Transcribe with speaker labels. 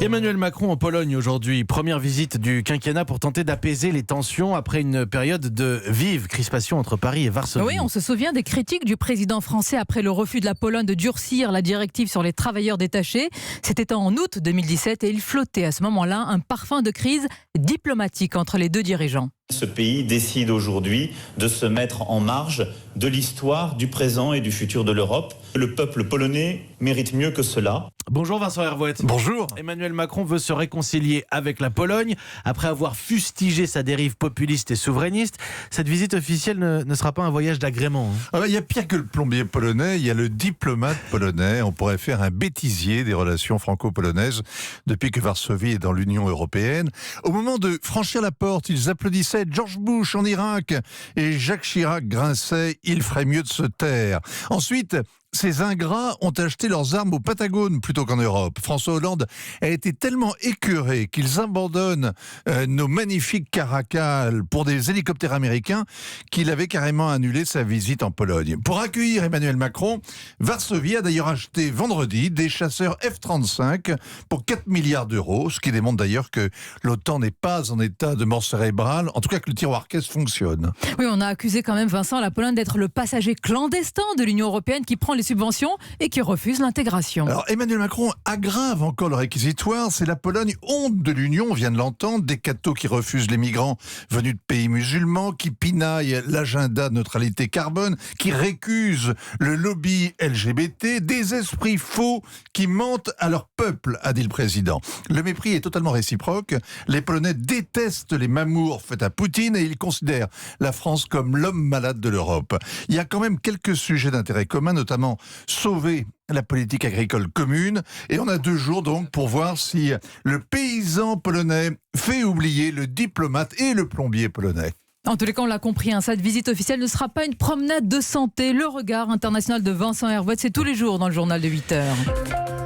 Speaker 1: Emmanuel Macron en Pologne aujourd'hui. Première visite du quinquennat pour tenter d'apaiser les tensions après une période de vive crispation entre Paris et Varsovie.
Speaker 2: Oui, on se souvient des critiques du président français après le refus de la Pologne de durcir la directive sur les travailleurs détachés. C'était en août 2017 et il flottait à ce moment-là un parfum de crise diplomatique entre les deux dirigeants.
Speaker 3: Ce pays décide aujourd'hui de se mettre en marge de l'histoire, du présent et du futur de l'Europe. Le peuple polonais mérite mieux que cela.
Speaker 1: Bonjour Vincent Hervouet.
Speaker 4: Bonjour.
Speaker 1: Emmanuel Macron veut se réconcilier avec la Pologne après avoir fustigé sa dérive populiste et souverainiste. Cette visite officielle ne sera pas un voyage d'agrément.
Speaker 4: Il y a pire que le plombier polonais, il y a le diplomate polonais. On pourrait faire un bêtisier des relations franco-polonaises depuis que Varsovie est dans l'Union européenne. Au moment de franchir la porte, ils applaudissaient George Bush en Irak et Jacques Chirac grinçait « il ferait mieux de se taire ». Ensuite, ces ingrats ont acheté leurs armes au Patagone plutôt qu'en Europe. François Hollande a été tellement écœuré qu'ils abandonnent nos magnifiques caracals pour des hélicoptères américains qu'il avait carrément annulé sa visite en Pologne. Pour accueillir Emmanuel Macron, Varsovie a d'ailleurs acheté vendredi des chasseurs F-35 pour 4 milliards d'euros, ce qui démontre d'ailleurs que l'OTAN n'est pas en état de mort cérébrale, en tout cas que le tiroir caisse fonctionne.
Speaker 2: Oui, on a accusé quand même Vincent la Pologne d'être le passager clandestin de l'Union européenne qui prend les subventions et qui refuse l'intégration.
Speaker 4: Alors Emmanuel Macron aggrave encore le réquisitoire. C'est la Pologne, honte de l'Union, on vient de l'entendre, des cathos qui refusent les migrants venus de pays musulmans, qui pinaillent l'agenda de neutralité carbone, qui récusent le lobby LGBT, des esprits faux qui mentent à leur peuple, a dit le président. Le mépris est totalement réciproque. Les Polonais détestent les mamours faites à Poutine et ils considèrent la France comme l'homme malade de l'Europe. Il y a quand même quelques sujets d'intérêt commun, notamment sauver la politique agricole commune. Et on a 2 jours donc pour voir si le paysan polonais fait oublier le diplomate et le plombier polonais.
Speaker 2: En tous les cas, on l'a compris, cette visite officielle ne sera pas une promenade de santé. Le regard international de Vincent Hervouet, c'est tous les jours dans le journal de 8h.